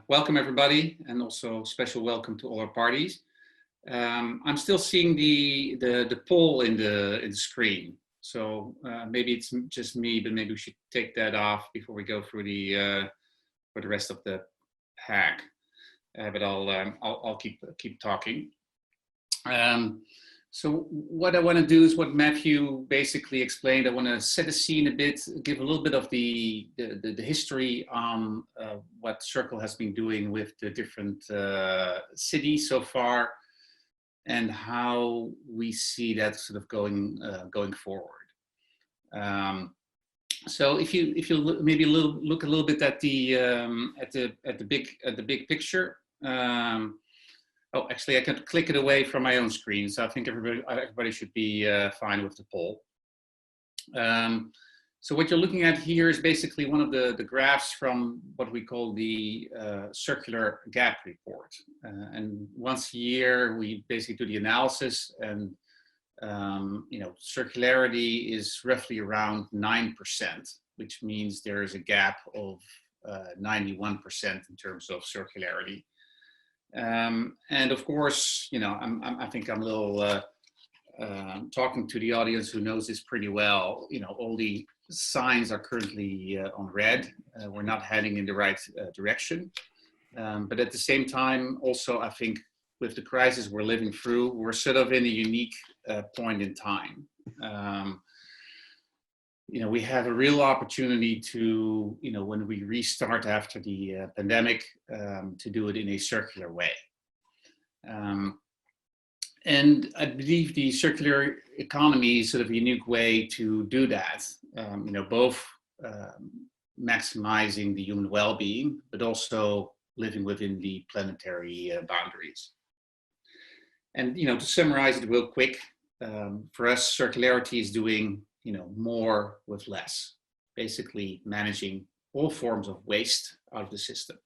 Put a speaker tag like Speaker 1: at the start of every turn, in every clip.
Speaker 1: Welcome everybody, and also special welcome to all our parties. I'm still seeing the poll in the screen, so maybe it's just me, but maybe we should take that off before we go through for the rest of the hack. But I'll keep talking. So what I want to do is what Matthew basically explained. I want to set the scene a bit, give a little bit of the history on what Circle has been doing with the different cities so far, and how we see that sort of going forward. So if you maybe look a little bit at the big picture. Oh, actually, I can click it away from my own screen, so I think everybody should be fine with the poll. So what you're looking at here is basically one of the graphs from what we call the circular gap report. And once a year, we basically do the analysis, and circularity is roughly around 9%, which means there is a gap of 91% in terms of circularity. And of course, I think I'm a little talking to the audience who knows this pretty well. All the signs are currently on red. We're not heading in the right direction. But at the same time, also, I think with the crisis we're living through, we're sort of in a unique point in time. We have a real opportunity to, when we restart after the pandemic, to do it in a circular way. And I believe the circular economy is sort of a unique way to do that, both maximizing the human well-being, but also living within the planetary boundaries. And, to summarize it real quick, for us, circularity is doing more with less, basically managing all forms of waste out of the system.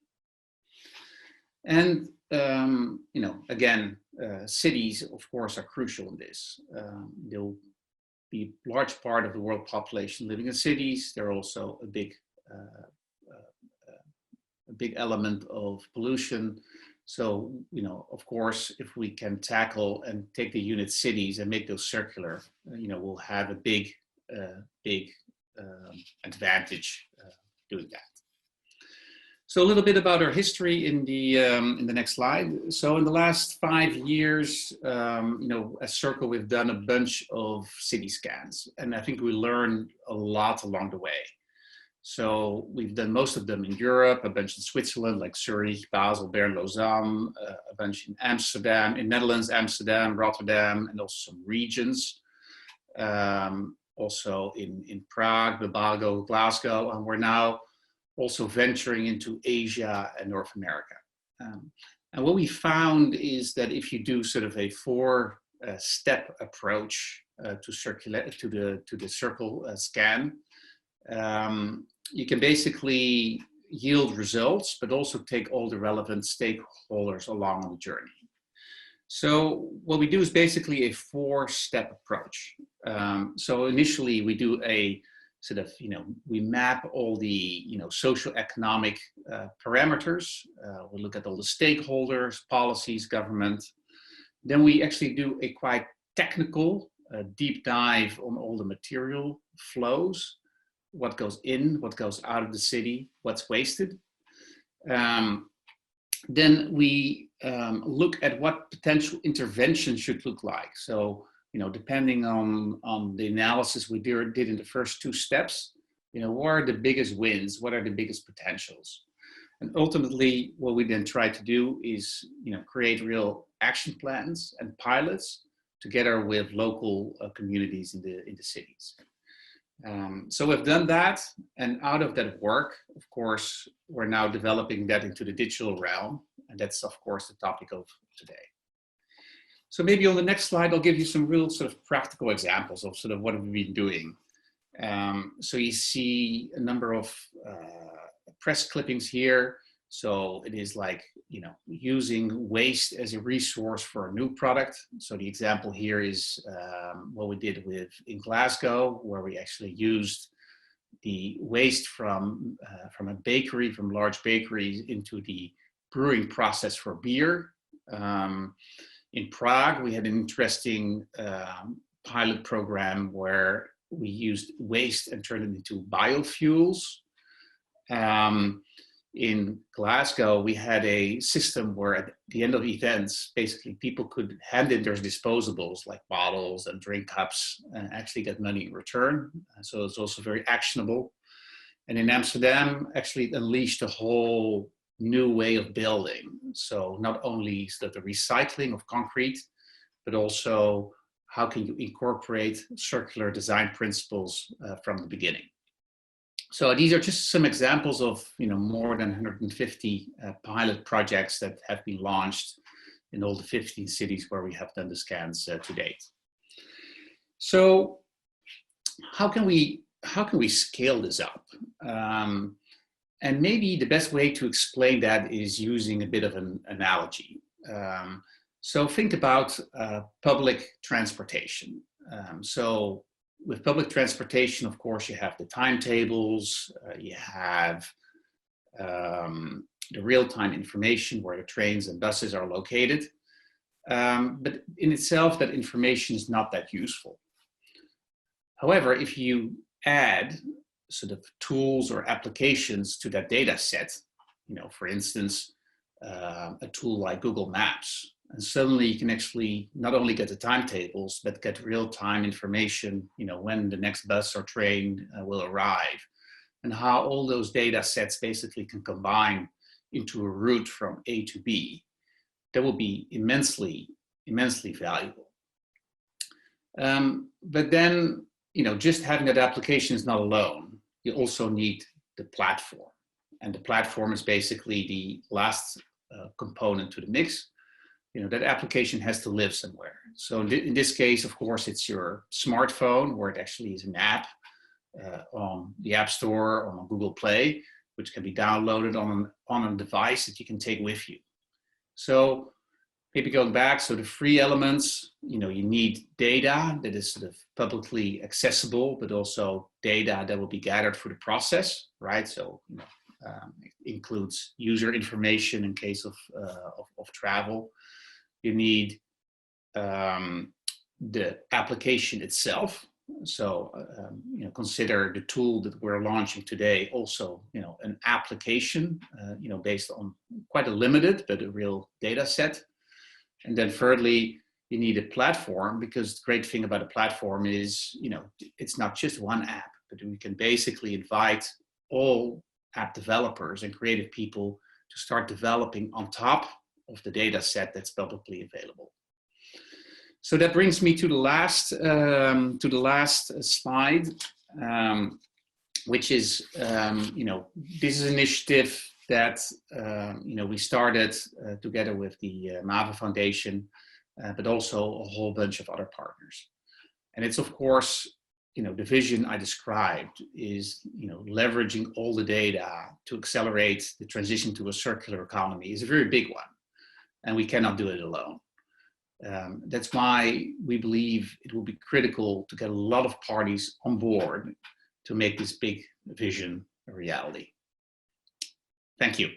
Speaker 1: And, again, cities, of course, are crucial in this. They'll be a large part of the world population living in cities. They're also a big element of pollution. So, of course, if we can tackle and take the unit cities and make those circular, we'll have a big advantage doing that. So a little bit about our history in the next slide. So in the last 5 years, as Circle, we've done a bunch of city scans, and I think we learned a lot along the way. So we've done most of them in Europe, a bunch in Switzerland, like Zurich, Basel, Bern, Lausanne, a bunch in Amsterdam, in Netherlands, Amsterdam, Rotterdam, and also some regions. Also in Prague, Bilbao, Glasgow, and we're now also venturing into Asia and North America. And what we found is that if you do sort of a 4-step approach to the Circle scan, you can basically yield results, but also take all the relevant stakeholders along on the journey. So what we do is basically a 4-step approach. So initially we do a sort of, we map all the, social economic parameters. We look at all the stakeholders, policies, government. Then we actually do a quite technical deep dive on all the material flows, what goes in, what goes out of the city, what's wasted. Then we look at what potential intervention should look like. So, depending on the analysis we did in the first 2 steps, what are the biggest wins? What are the biggest potentials? And ultimately, what we then try to do is, create real action plans and pilots together with local communities in the cities. So we've done that, and out of that work, of course, we're now developing that into the digital realm, and that's, of course, the topic of today. So maybe on the next slide, I'll give you some real sort of practical examples of sort of what we've been doing. So you see a number of press clippings here. So it is like, using waste as a resource for a new product. So the example here is what we did in Glasgow, where we actually used the waste from a bakery, from large bakeries, into the brewing process for beer. In Prague, we had an interesting pilot program where we used waste and turned it into biofuels. In Glasgow, we had a system where at the end of events, basically people could hand in their disposables like bottles and drink cups and actually get money in return. So it's also very actionable. And in Amsterdam, actually it unleashed a whole new way of building. So not only is that the recycling of concrete, but also how can you incorporate circular design principles from the beginning. So these are just some examples of more than 150 pilot projects that have been launched in all the 15 cities where we have done the scans to date. So how can we scale this up? And maybe the best way to explain that is using a bit of an analogy. So think about public transportation. So with public transportation, of course, you have the timetables, you have the real-time information where the trains and buses are located. But in itself, that information is not that useful. However, if you add sort of tools or applications to that data set, for instance, a tool like Google Maps, and suddenly you can actually not only get the timetables, but get real-time information, when the next bus or train will arrive, and how all those data sets basically can combine into a route from A to B. That will be immensely valuable. But then, just having that application is not alone. You also need the platform. And the platform is basically the last component to the mix. That application has to live somewhere. So in this case, of course, it's your smartphone, where it actually is an app on the App Store or on Google Play, which can be downloaded on a device that you can take with you. So maybe going back, so the free elements, you need data that is sort of publicly accessible, but also data that will be gathered through the process, right? So it includes user information in case of travel. You need the application itself. So consider the tool that we're launching today also an application based on quite a limited but a real data set. And then thirdly, you need a platform, because the great thing about a platform is it's not just one app, but we can basically invite all app developers and creative people to start developing on top of the data set that's publicly available. So that brings me to the last slide, which is this is an initiative that we started together with the MAVE Foundation, but also a whole bunch of other partners. And it's of course the vision I described is leveraging all the data to accelerate the transition to a circular economy is a very big one. And we cannot do it alone. That's why we believe it will be critical to get a lot of parties on board to make this big vision a reality. Thank you.